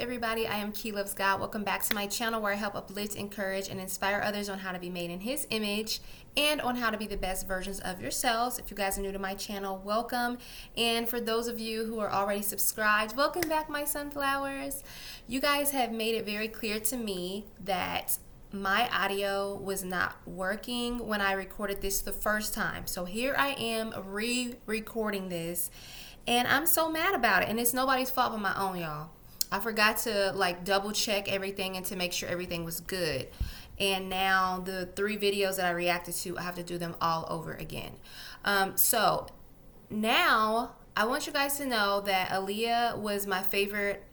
everybody? I am KeyLovesGod. Welcome back to my channel where I help uplift, encourage, and inspire others on how to be made in His image and on how to be the best versions of yourselves. If you guys are new to my channel, welcome. And for those of you who are already subscribed, welcome back, my sunflowers. You guys have made it very clear to me that my audio was not working when I recorded this the first time. So here I am re-recording this, and I'm so mad about it. And it's nobody's fault but my own, y'all. I forgot to double check everything and to make sure everything was good. And now the 3 videos that I reacted to, I have to do them all over again. So now I want you guys to know that Aaliyah was my favorite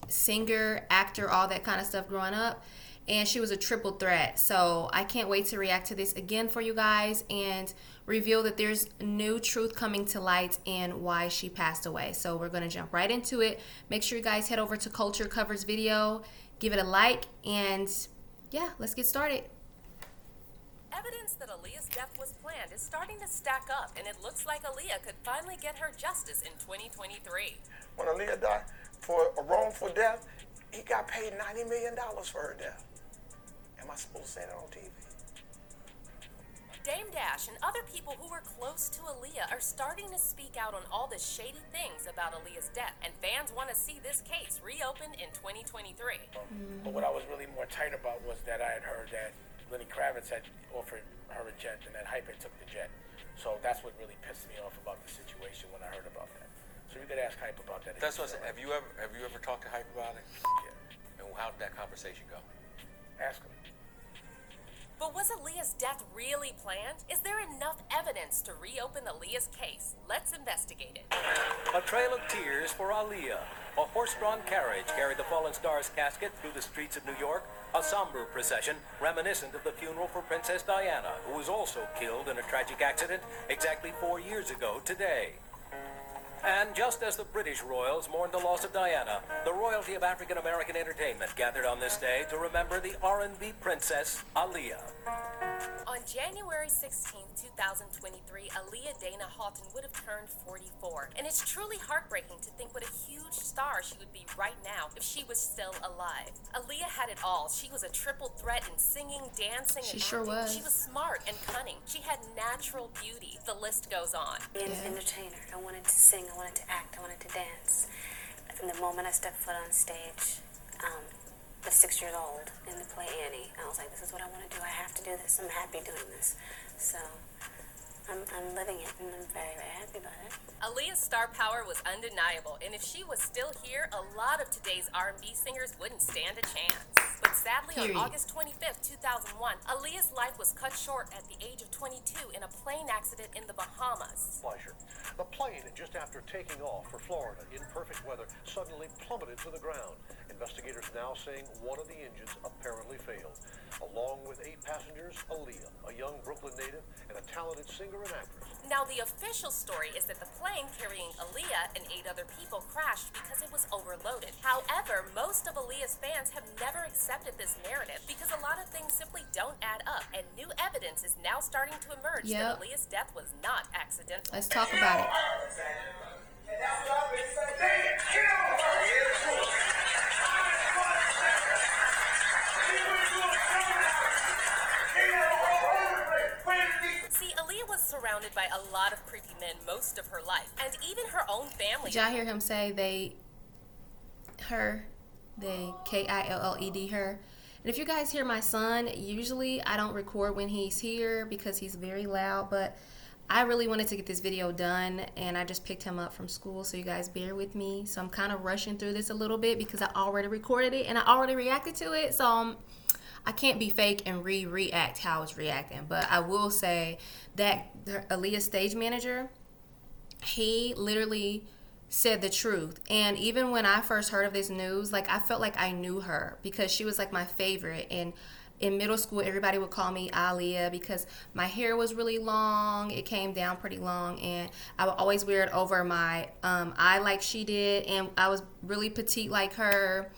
singer, actor, all that kind of stuff growing up. And she was a triple threat. So I can't wait to react to this again for you guys and reveal that there's new truth coming to light and why she passed away. So we're going to jump right into it. Make sure you guys head over to Culture Covers video, give it a like, and yeah, let's get started. Evidence that Aaliyah's death was planned is starting to stack up, and it looks like Aaliyah could finally get her justice in 2023. When Aaliyah died for a wrongful death, he got paid $90 million for her death. Am I supposed to say that on TV? Dame Dash and other people who were close to Aaliyah are starting to speak out on all the shady things about Aaliyah's death, and fans want to see this case reopened in 2023. But what I was really more tight about was that I had heard that Lenny Kravitz had offered her a jet and that Hype had took the jet. So that's what really pissed me off about the situation when I heard about that. So you could ask Hype about that. That's what I said. Have you ever talked to Hype about it? Yeah. And how did that conversation go? Ask him. But was Aaliyah's death really planned? Is there enough evidence to reopen Aaliyah's case? Let's investigate it. A trail of tears for Aaliyah. A horse-drawn carriage carried the fallen star's casket through the streets of New York, a somber procession reminiscent of the funeral for Princess Diana, who was also killed in a tragic accident exactly 4 years ago today. And just as the British royals mourned the loss of Diana, the royalty of African-American entertainment gathered on this day to remember the R&B princess, Aaliyah. On January 16, 2023, Aaliyah Dana Halton would have turned 44. And it's truly heartbreaking to think what a huge star she would be right now if she was still alive. Aaliyah had it all. She was a triple threat in singing, dancing, and She sure acting. was. She was smart and cunning. She had natural beauty. The list goes on. Being an entertainer, I wanted to sing, I wanted to act, I wanted to dance. From the moment I stepped foot on stage, at 6 years old in the play Annie, I was like, this is what I want to do. I have to do this. I'm happy doing this. So I'm living it, and I'm very, very happy about it. Aaliyah's star power was undeniable, and if she was still here, a lot of today's R&B singers wouldn't stand a chance. But sadly, Period. on August 25th, 2001, Aaliyah's life was cut short at the age of 22 in a plane accident in the Bahamas. Pleasure. The plane, just after taking off for Florida in perfect weather, suddenly plummeted to the ground. Investigators now saying one of the engines apparently failed. Along with 8 passengers, Aaliyah, a young Brooklyn native and a talented singer and actress. Now, the official story is that the plane carrying Aaliyah and 8 other people crashed because it was overloaded. However, most of Aaliyah's fans have never accepted this narrative because a lot of things simply don't add up, and new evidence is now starting to emerge that Aaliyah's death was not accidental. Let's talk about it. See, Aaliyah was surrounded by a lot of creepy men most of her life, and even her own family. Did y'all hear him say they K-I-L-L-E-D, her? And if you guys hear my son, usually I don't record when he's here because he's very loud, but I really wanted to get this video done, and I just picked him up from school, so you guys bear with me. So I'm kind of rushing through this a little bit because I already recorded it and I already reacted to it, so I can't be fake and react how it's reacting. But I will say that Aaliyah's stage manager, he literally said the truth. And even when I first heard of this news, I felt like I knew her because she was my favorite. And in middle school, everybody would call me Aaliyah because my hair was really long. It came down pretty long, and I would always wear it over my eye like she did, and I was really petite like her.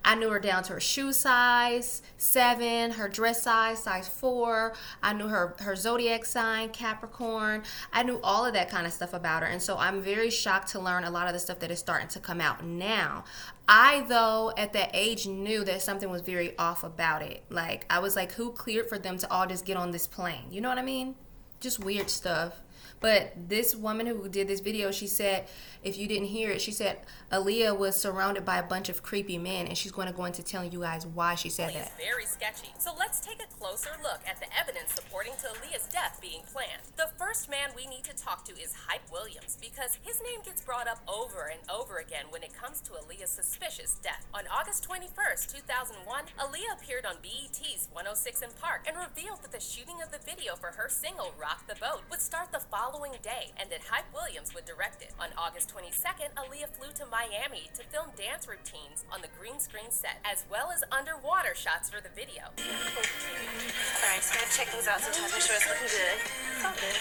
I knew her down to her shoe size, 7, her dress size 4. I knew her zodiac sign, Capricorn. I knew all of that kind of stuff about her. And so I'm very shocked to learn a lot of the stuff that is starting to come out now. I, though, at that age knew that something was very off about it. Like, I was like, who cleared for them to all just get on this plane? You know what I mean? Just weird stuff. But this woman who did this video, she said, if you didn't hear it, she said Aaliyah was surrounded by a bunch of creepy men, and she's going to go into telling you guys why she said that. Very sketchy. So let's take a closer look at the evidence supporting to Aaliyah's death being planned. The first man we need to talk to is Hype Williams, because his name gets brought up over and over again when it comes to Aaliyah's suspicious death. On August 21st, 2001, Aaliyah appeared on BET's 106 in Park and revealed that the shooting of the video for her single Rock the Boat would start the following day, and that Hype Williams would direct it. On August 22nd, Aaliyah flew to Miami to film dance routines on the green screen set, as well as underwater shots for the video. Alright, so I'm gonna check things out sometimes, make sure it's looking good. It's all good.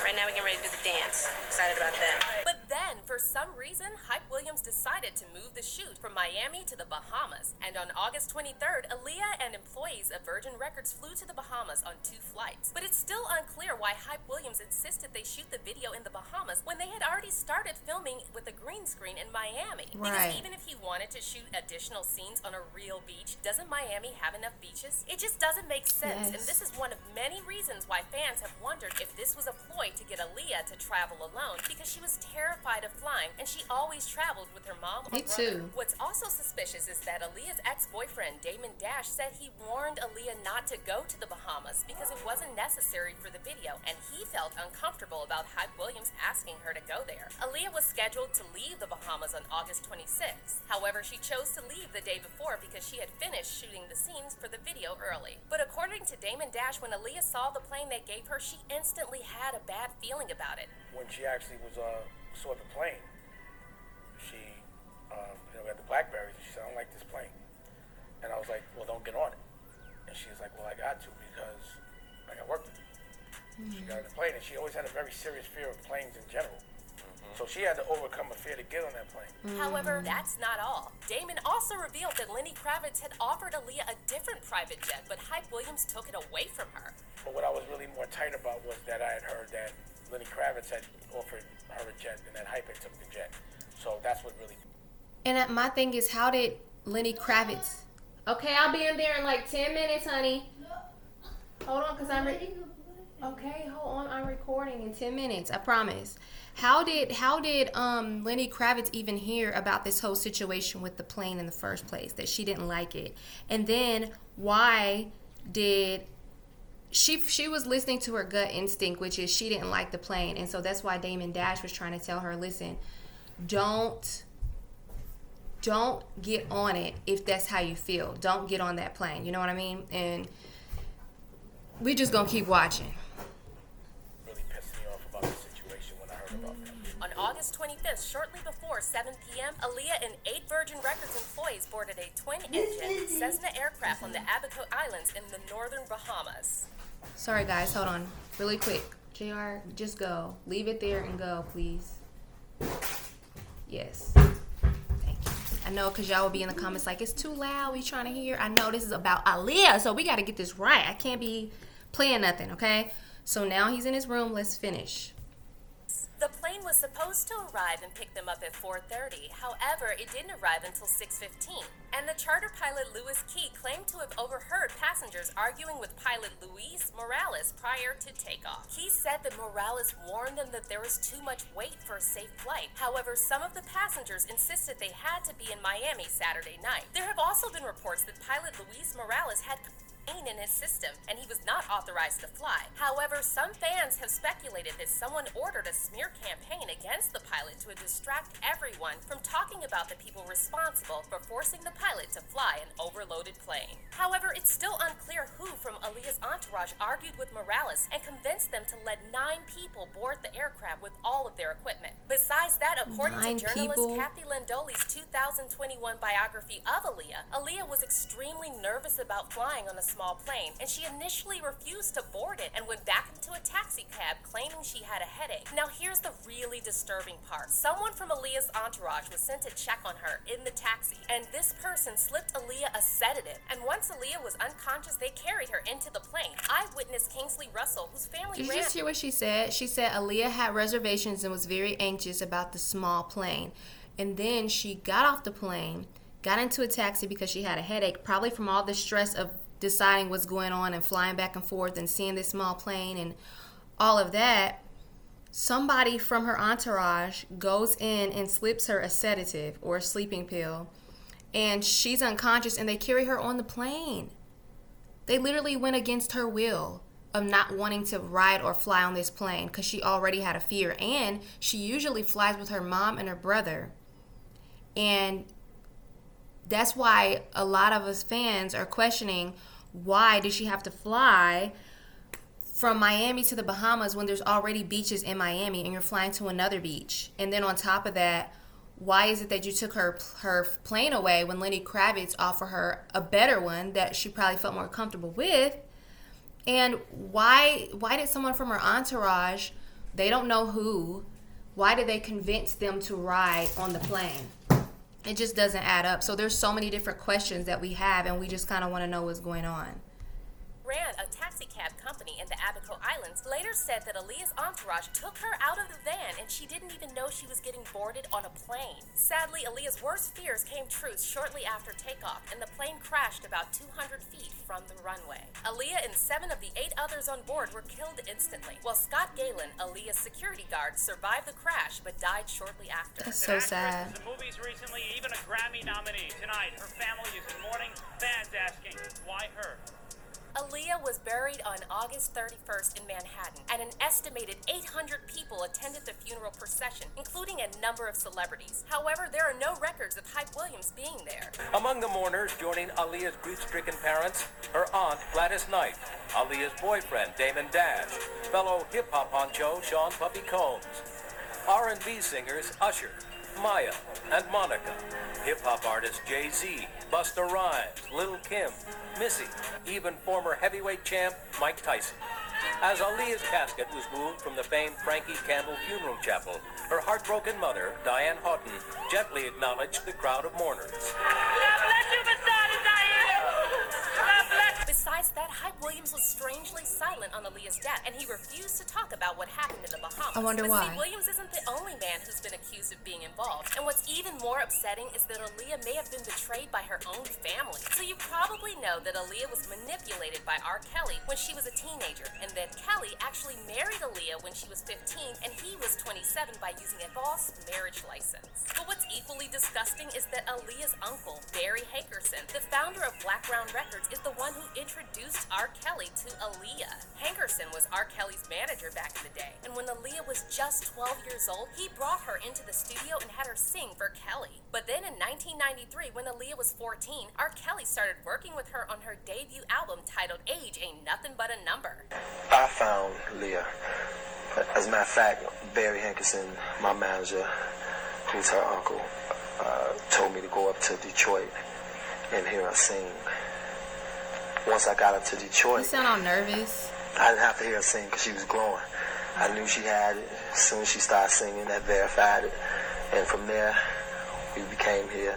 Right now we're getting ready to do the dance. Excited about that. But then, for some reason, Hype Williams decided to move the shoot from Miami to the Bahamas. And on August 23rd, Aaliyah and employees of Virgin Records flew to the Bahamas on 2 flights. But it's still unclear why Hype Williams insisted they shoot the video in the Bahamas when they had already started filming with a green screen in Miami. Right. Because even if he wanted to shoot additional scenes on a real beach, doesn't Miami have enough beaches? It just doesn't make sense. Yes. And this is one of many reasons why fans have wondered if this was a ploy to get Aaliyah to travel alone, because she was terrified of flying and she always traveled with her mom or Me brother. too. What's also suspicious is that Aaliyah's ex-boyfriend Damon Dash said he warned Aaliyah not to go to the Bahamas because it wasn't necessary for the video, and he felt uncomfortable about Hype Williams asking her to go there. Aaliyah was scheduled to leave the Bahamas on August 26th. However, she chose to leave the day before because she had finished shooting the scenes for the video early. But according to Damon Dash, when Aaliyah saw the plane they gave her, she instantly had a bad feeling about it. When she actually saw the plane, she got the Blackberries, and she said, I don't like this plane. And I was like, well, don't get on it. And she was like, well, I got to because I got work to do. She got on the plane, and she always had a very serious fear of planes in general. So she had to overcome a fear to get on that plane. However, that's not all. Damon also revealed that Lenny Kravitz had offered Aaliyah a different private jet, but Hype Williams took it away from her. But what I was really more tight about was that I had heard that Lenny Kravitz had offered her a jet, and that Hype had took the jet. So that's what really... And my thing is, how did Lenny Kravitz... Okay, I'll be in there in like 10 minutes, honey. Hold on, because Okay, hold on. I'm recording in 10 minutes. I promise. How did Lenny Kravitz even hear about this whole situation with the plane in the first place, that she didn't like it? And then why did... She was listening to her gut instinct, which is she didn't like the plane. And so that's why Damon Dash was trying to tell her, listen, don't get on it if that's how you feel. Don't get on that plane. You know what I mean? And we just gonna keep watching. Really pissed me off about the situation when I heard about that. On August 25th, shortly before 7 p.m., Aaliyah and 8 Virgin Records employees boarded a twin-engine Cessna aircraft on the Abaco Islands in the northern Bahamas. Sorry, guys. Hold on. Really quick. JR, just go. Leave it there and go, please. Yes. Thank you. I know, because y'all will be in the comments like, it's too loud. We trying to hear. I know this is about Aaliyah, so we got to get this right. I can't be playing nothing, okay? So now he's in his room. Let's finish. The plane was supposed to arrive and pick them up at 4:30. However, it didn't arrive until 6:15. And the charter pilot Louis Key claimed to have overheard passengers arguing with pilot Luis Morales prior to takeoff. Key said that Morales warned them that there was too much weight for a safe flight. However, some of the passengers insisted they had to be in Miami Saturday night. There have also been reports that pilot Luis Morales had in his system, and he was not authorized to fly. However, some fans have speculated that someone ordered a smear campaign against the pilot to distract everyone from talking about the people responsible for forcing the pilot to fly an overloaded plane. However, it's still unclear who from Aaliyah's entourage argued with Morales and convinced them to let 9 people board the aircraft with all of their equipment. Besides that, according to journalist Kathy Landoli's 2021 biography of Aaliyah, Aaliyah was extremely nervous about flying on a small plane, and she initially refused to board it and went back into a taxi cab claiming she had a headache. Now here's the really disturbing part. Someone from Aaliyah's entourage was sent to check on her in the taxi, and this person slipped Aaliyah a sedative, and once Aaliyah was unconscious, they carried her into the plane. Eyewitness Kingsley Russell, whose family Did you just hear what she said? She said Aaliyah had reservations and was very anxious about the small plane. And then she got off the plane, got into a taxi because she had a headache, probably from all the stress of deciding what's going on and flying back and forth and seeing this small plane and all of that. Somebody from her entourage goes in and slips her a sedative or a sleeping pill, and she's unconscious, and they carry her on the plane. They literally went against her will of not wanting to ride or fly on this plane because she already had a fear. And she usually flies with her mom and her brother. And that's why a lot of us fans are questioning, why did she have to fly from Miami to the Bahamas when there's already beaches in Miami and you're flying to another beach? And then on top of that, why is it that you took her plane away when Lenny Kravitz offered her a better one that she probably felt more comfortable with? And why did someone from her entourage, they don't know who, why did they convince them to ride on the plane? It just doesn't add up. So there's so many different questions that we have, and we just kind of want to know what's going on. Ran a taxi cab company in the Abaco Islands, later said that Aaliyah's entourage took her out of the van and she didn't even know she was getting boarded on a plane. Sadly, Aaliyah's worst fears came true shortly after takeoff, and the plane crashed about 200 feet from the runway. Aaliyah and 7 of the 8 others on board were killed instantly, while Scott Galen, Aaliyah's security guard, survived the crash but died shortly after. That's so sad. The movies recently, even a Grammy nominee. Tonight, her family is in mourning. Fans asking, why her? Aaliyah was buried on August 31st in Manhattan, and an estimated 800 people attended the funeral procession, including a number of celebrities. However, there are no records of Hype Williams being there. Among the mourners joining Aaliyah's grief-stricken parents, her aunt Gladys Knight, Aaliyah's boyfriend Damon Dash, fellow hip-hop honcho Sean Puffy Combs, R&B singers Usher, Maya, and Monica, hip-hop artists Jay-Z, Busta Rhymes, Lil' Kim, Missy, even former heavyweight champ Mike Tyson. As Aaliyah's casket was moved from the famed Frankie Campbell Funeral Chapel, her heartbroken mother, Diane Houghton, gently acknowledged the crowd of mourners. Besides that, Hype Williams was strangely silent on Aaliyah's death, and he refused to talk about what happened in the Bahamas. I wonder but why. See, Williams isn't the only man who's been accused of being involved. And what's even more upsetting is that Aaliyah may have been betrayed by her own family. So you probably know that Aaliyah was manipulated by R. Kelly when she was a teenager, and that Kelly actually married Aaliyah when she was 15, and he was 27 by using a false marriage license. But what's equally disgusting is that Aaliyah's uncle, Barry Hankerson, the founder of Black Ground Records, is the one who introduced R. Kelly to Aaliyah. Hankerson was R. Kelly's manager back in the day, and when Aaliyah was just 12 years old, he brought her into the studio and had her sing for Kelly. But then in 1993, when Aaliyah was 14, R. Kelly started working with her on her debut album titled Age Ain't Nothing But a Number. I found Leah. As a matter of fact, Barry Hankerson, my manager, who's her uncle, told me to go up to Detroit and hear her sing. Once I got up to Detroit, You sound all nervous. I didn't have to hear her sing because she was glowing. I knew she had it. As soon as she started singing, that verified it. And from there, we became here,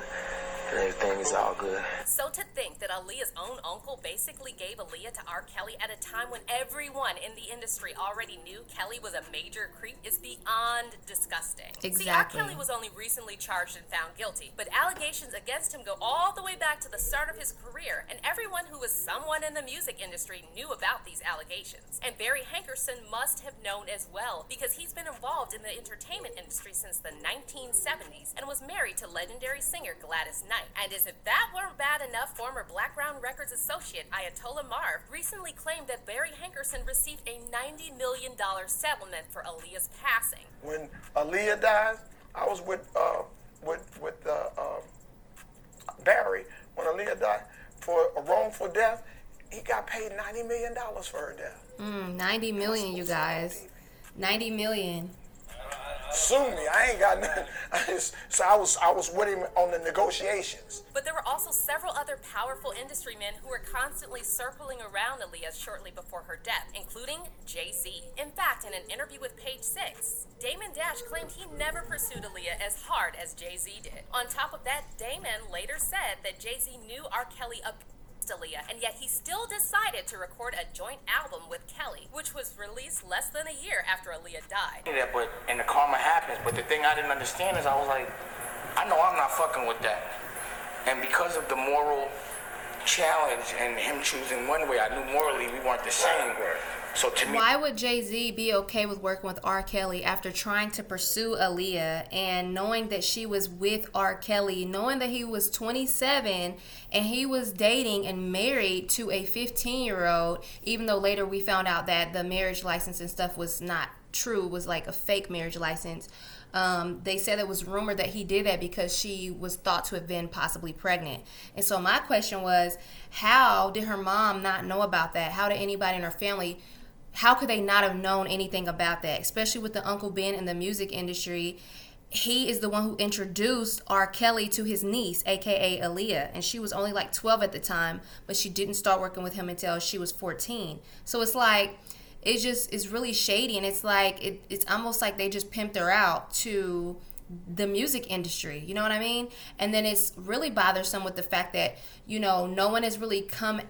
and everything is all good. So to think that Aaliyah's own uncle basically gave Aaliyah to R. Kelly at a time when everyone in the industry already knew Kelly was a major creep is beyond disgusting. See, R. Exactly. Kelly was only recently charged and found guilty, but allegations against him go all the way back to the start of his career, and everyone who was someone in the music industry knew about these allegations. And Barry Hankerson must have known as well, because he's been involved in the entertainment industry since the 1970s and was married to legendary singer Gladys Knight. And as if that weren't bad enough, former Black Ground Records associate Ayatollah Marv recently claimed that Barry Hankerson received a $90 million settlement for Aaliyah's passing. When Aaliyah died, I was with Barry. When Aaliyah died for a wrongful death, he got paid $90 million for her death. 90 million, you guys. 90 million. Sue me. I ain't got nothing. I was with him on the negotiations. But there were also several other powerful industry men who were constantly circling around Aaliyah shortly before her death, including Jay-Z. In fact, in an interview with Page 6, Damon Dash claimed he never pursued Aaliyah as hard as Jay-Z did. On top of that, Damon later said that Jay-Z knew R. Kelly Aaliyah, and yet he still decided to record a joint album with Kelly, which was released less than a year after Aaliyah died. But and the karma happens. But the thing I didn't understand is I was like, I know I'm not fucking with that. And because of the moral challenge and him choosing one way, I knew morally we weren't the same. So to me, why would Jay-Z be okay with working with R. Kelly after trying to pursue Aaliyah and knowing that she was with R. Kelly, knowing that he was 27 and he was dating and married to a 15-year-old, even though later we found out that the marriage license and stuff was not true, was like a fake marriage license. They said it was rumored that he did that because she was thought to have been possibly pregnant. And so my question was, how did her mom not know about that? How did anybody in her family, how could they not have known anything about that? Especially with the Uncle Ben in the music industry. He is the one who introduced R. Kelly to his niece, aka Aaliyah, and she was only like 12 at the time, but she didn't start working with him until she was 14. So it's like, it's really shady, and it's like it's almost like they just pimped her out to the music industry, you know what I mean? And then it's really bothersome with the fact that, you know, no one has really come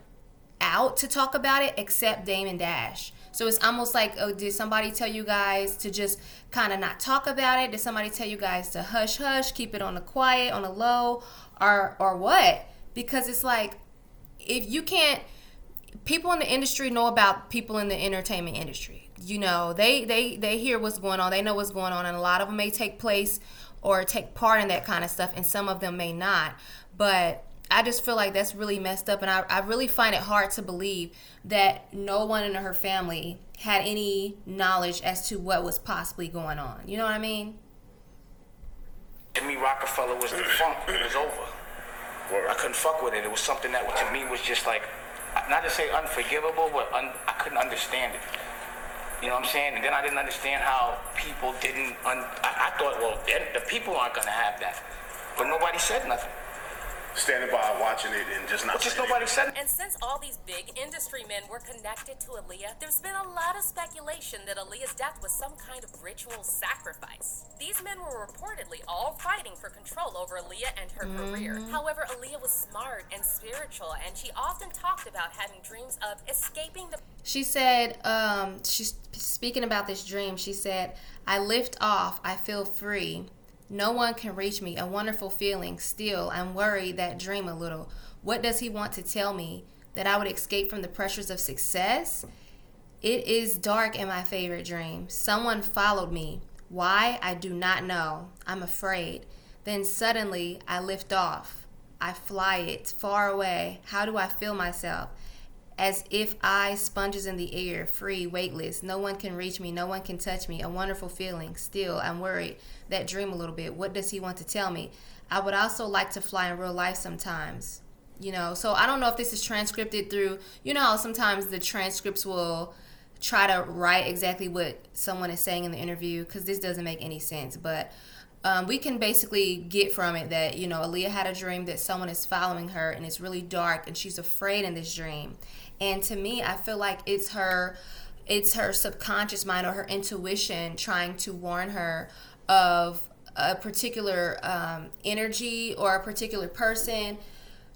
out to talk about it except Dame and Dash. So it's almost like, oh, did somebody tell you guys to just kind of not talk about it? Did somebody tell you guys to hush hush, keep it on the quiet, on the low, or what? Because it's like, if you can't, people in the industry know about people in the entertainment industry. You know, they hear what's going on, they know what's going on, and a lot of them may take place or take part in that kind of stuff, and some of them may not. But I just feel like that's really messed up, and I really find it hard to believe that no one in her family had any knowledge as to what was possibly going on. You know what I mean? to me, Rockefeller was the funk. It was over. I couldn't fuck with it. It was something that to me was just like, not to say unforgivable, but I couldn't understand it. You know what I'm saying? And then I didn't understand how people didn't, I thought, well, the people aren't going to have that. But nobody said nothing. Standing by, watching it, and just not. Just nobody said. And since all these big industry men were connected to Aaliyah, there's been a lot of speculation that Aaliyah's death was some kind of ritual sacrifice. These men were reportedly all fighting for control over Aaliyah and her career. However, Aaliyah was smart and spiritual, and she often talked about having dreams of escaping the... She said, she's speaking about this dream, she said, "I lift off, I feel free. No one can reach me, a wonderful feeling. Still, I'm worried that dream a little. What does he want to tell me? That I would escape from the pressures of success? It is dark in my favorite dream. Someone followed me. Why? I do not know. I'm afraid. Then suddenly, I lift off. I fly it far away. How do I feel myself? As if I, sponges in the air, free, weightless. No one can reach me. No one can touch me. A wonderful feeling. Still, I'm worried. That dream a little bit. What does he want to tell me? I would also like to fly in real life sometimes." You know, so I don't know if this is transcripted through, you know how sometimes the transcripts will try to write exactly what someone is saying in the interview, because this doesn't make any sense. But we can basically get from it that, you know, Aaliyah had a dream that someone is following her and it's really dark and she's afraid in this dream. And to me, I feel like it's her subconscious mind or her intuition trying to warn her of a particular energy or a particular person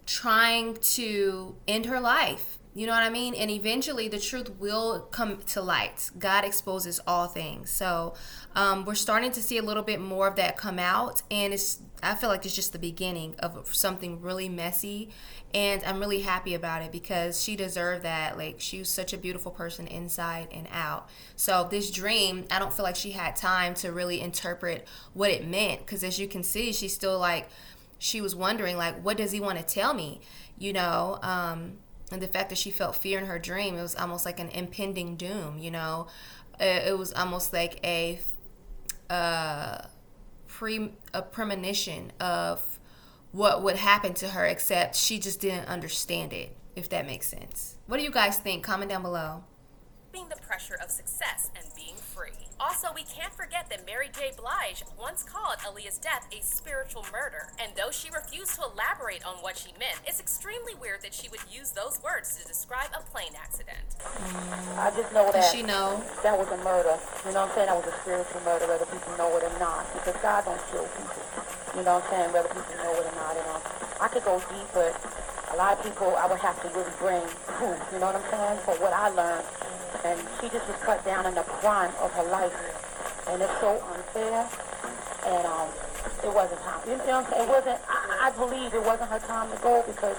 trying to end her life. You know what I mean? And eventually the truth will come to light. God exposes all things. So we're starting to see a little bit more of that come out. And I feel like it's just the beginning of something really messy. And I'm really happy about it because she deserved that. Like, she was such a beautiful person inside and out. So this dream, I don't feel like she had time to really interpret what it meant. Because as you can see, she's still like, she was wondering, like, what does he want to tell me? You know, and the fact that she felt fear in her dream, it was almost like an impending doom, you know. It was almost like a premonition of what would happen to her, except she just didn't understand it, if that makes sense. What do you guys think? Comment down below. Being the pressure of success and being free. Also, we can't forget that Mary J. Blige once called Aaliyah's death a spiritual murder. And though she refused to elaborate on what she meant, it's extremely weird that she would use those words to describe a plane accident. I just know that she know that was a murder. You know what I'm saying? That was a spiritual murder, whether people know it or not. Because God don't kill people. You know what I'm saying? Whether people know it or not. And I could go deep, but a lot of people I would have to really bring proof. You know what I'm saying? For what I learned. And she just was cut down in the prime of her life. And it's so unfair. And it wasn't time. You know what I'm saying? It wasn't, I believe it wasn't her time to go because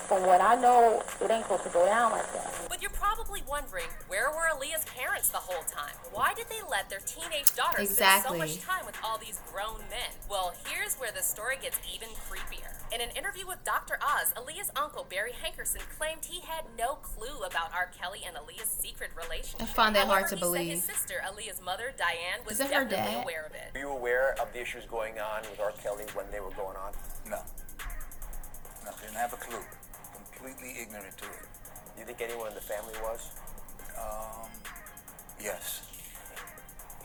from what I know, it ain't supposed to go down like that. But you're probably wondering, where were Aaliyah's parents the whole time? Why did they let their teenage daughter spend so much time with all these grown men? Well, here's where the story gets even creepier. In an interview with Dr. Oz, Aaliyah's uncle, Barry Hankerson, claimed he had no clue about R. Kelly and Aaliyah's secret relationship. I find that hard to He believe. said his sister, Aleah's mother, Diane, was Is it her definitely dad? aware of it. Were you aware of the issues going on with R. Kelly when they were going on? No. No, didn't have a clue. Completely ignorant to it. Do you think anyone in the family was? Yes.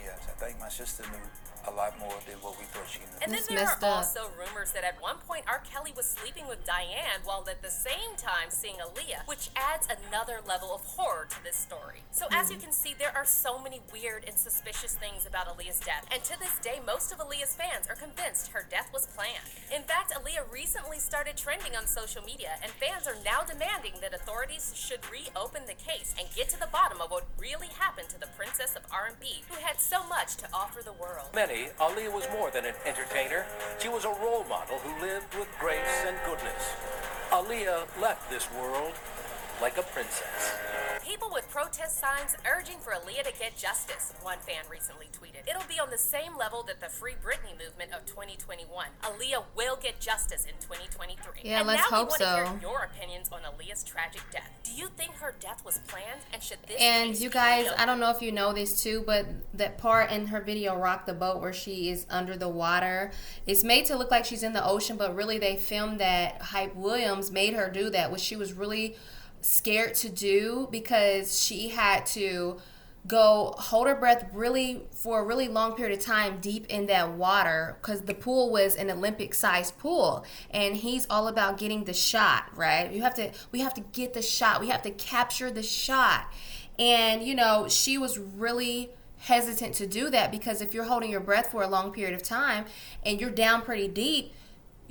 Yes, I think my sister knew a lot more than what we thought she knew. And then there are also rumors that at one point R. Kelly was sleeping with Diane while at the same time seeing Aaliyah, which adds another level of horror to this story. So as you can see, there are so many weird and suspicious things about Aaliyah's death, and to this day, most of Aaliyah's fans are convinced her death was planned. In fact, Aaliyah recently started trending on social media, and fans are now demanding that authorities should reopen the case and get to the bottom of what really happened to the princess of R&B, who had so much to offer the world. Many, Aaliyah was more than an entertainer. She was a role model who lived with grace and goodness. Aaliyah left this world like a princess. People with protest signs urging for Aaliyah to get justice, one fan recently tweeted. It'll be on the same level that the Free Britney movement of 2021. Aaliyah will get justice in 2023. Yeah, and let's now hope we want to so. hear your opinions on Aaliyah's tragic death. Do you think her death was planned? And should this And case you be guys, reopened? I don't know if you know this too, but that part in her video, Rock the Boat, where she is under the water, it's made to look like she's in the ocean, but really they filmed that. Hype Williams made her do that, which she was really scared to do because she had to go hold her breath really for a really long period of time deep in that water because the pool was an Olympic sized pool and he's all about getting the shot, right? We have to get the shot. We have to capture the shot. And you know, she was really hesitant to do that because if you're holding your breath for a long period of time and you're down pretty deep,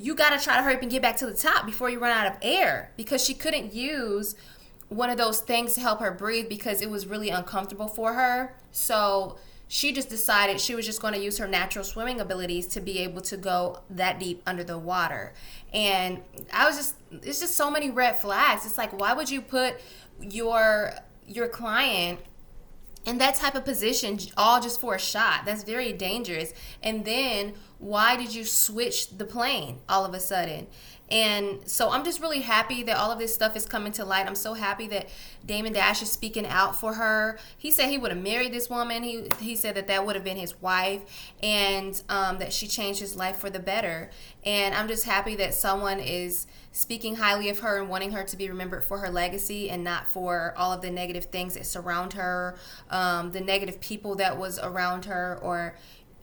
you got to try to hurry up and get back to the top before you run out of air, because she couldn't use one of those things to help her breathe because it was really uncomfortable for her. So she just decided she was just going to use her natural swimming abilities to be able to go that deep under the water. And it's just so many red flags. It's like, why would you put your client in that type of position all just for a shot? That's very dangerous. And then why did you switch the plane all of a sudden? And so I'm just really happy that all of this stuff is coming to light. I'm so happy that Damon Dash is speaking out for her. He said he would have married this woman. He said that would have been his wife, and that she changed his life for the better. And I'm just happy that someone is speaking highly of her and wanting her to be remembered for her legacy and not for all of the negative things that surround her, the negative people that was around her, or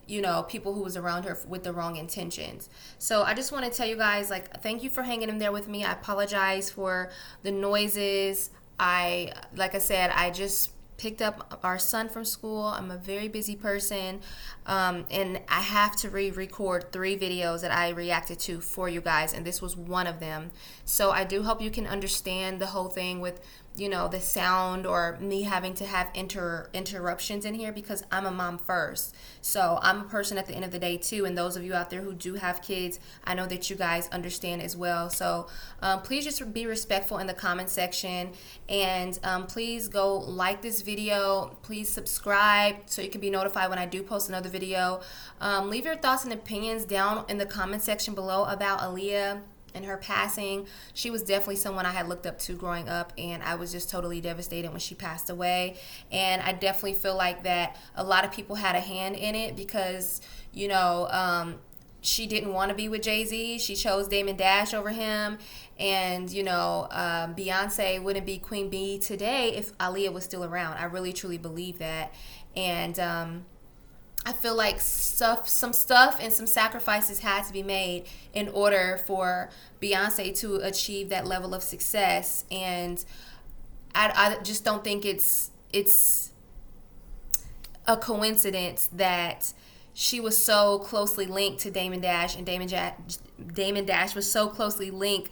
you know, people who was around her with the wrong intentions. So I just want to tell you guys, like, thank you for hanging in there with me. I apologize for the noises. Like I said, I just picked up our son from school. I'm a very busy person, and I have to re-record 3 videos that I reacted to for you guys, and this was one of them. So I do hope you can understand the whole thing with, you know, the sound or me having to have interruptions in here, because I'm a mom first. So I'm a person at the end of the day too, and those of you out there who do have kids, I know that you guys understand as well. So please just be respectful in the comment section, and please go like this video. Please subscribe so you can be notified when I do post another video. Leave your thoughts and opinions down in the comment section below about Aaliyah and her passing. She was definitely someone I had looked up to growing up, and I was just totally devastated when she passed away. And I definitely feel like that a lot of people had a hand in it because, you know, she didn't want to be with Jay-Z. She chose Damon Dash over him. And, you know, Beyonce wouldn't be Queen Bee today if Aaliyah was still around. I really, truly believe that. And I feel like some stuff and some sacrifices had to be made in order for Beyonce to achieve that level of success. And I just don't think it's a coincidence that she was so closely linked to Damon Dash, and Damon Dash was so closely linked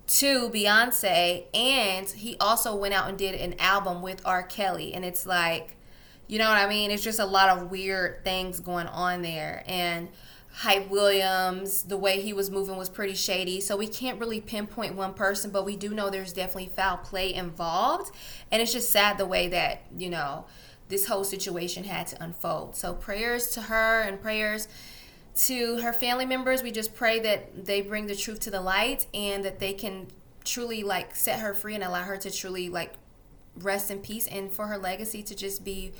to Beyonce, and he also went out and did an album with R. Kelly. And it's like, you know what I mean? It's just a lot of weird things going on there. And Hype Williams, the way he was moving was pretty shady. So we can't really pinpoint one person, but we do know there's definitely foul play involved. And it's just sad the way that, you know, this whole situation had to unfold. So prayers to her and prayers to her family members. We just pray that they bring the truth to the light and that they can truly like set her free and allow her to truly like rest in peace, and for her legacy to just be,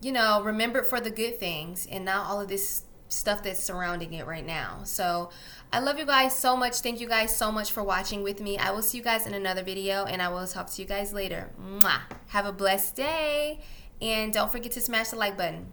you know, remembered for the good things and not all of this stuff that's surrounding it right now. So I love you guys so much. Thank you guys so much for watching with me. I will see you guys in another video, and I will talk to you guys later. Mwah. Have a blessed day, and don't forget to smash the like button.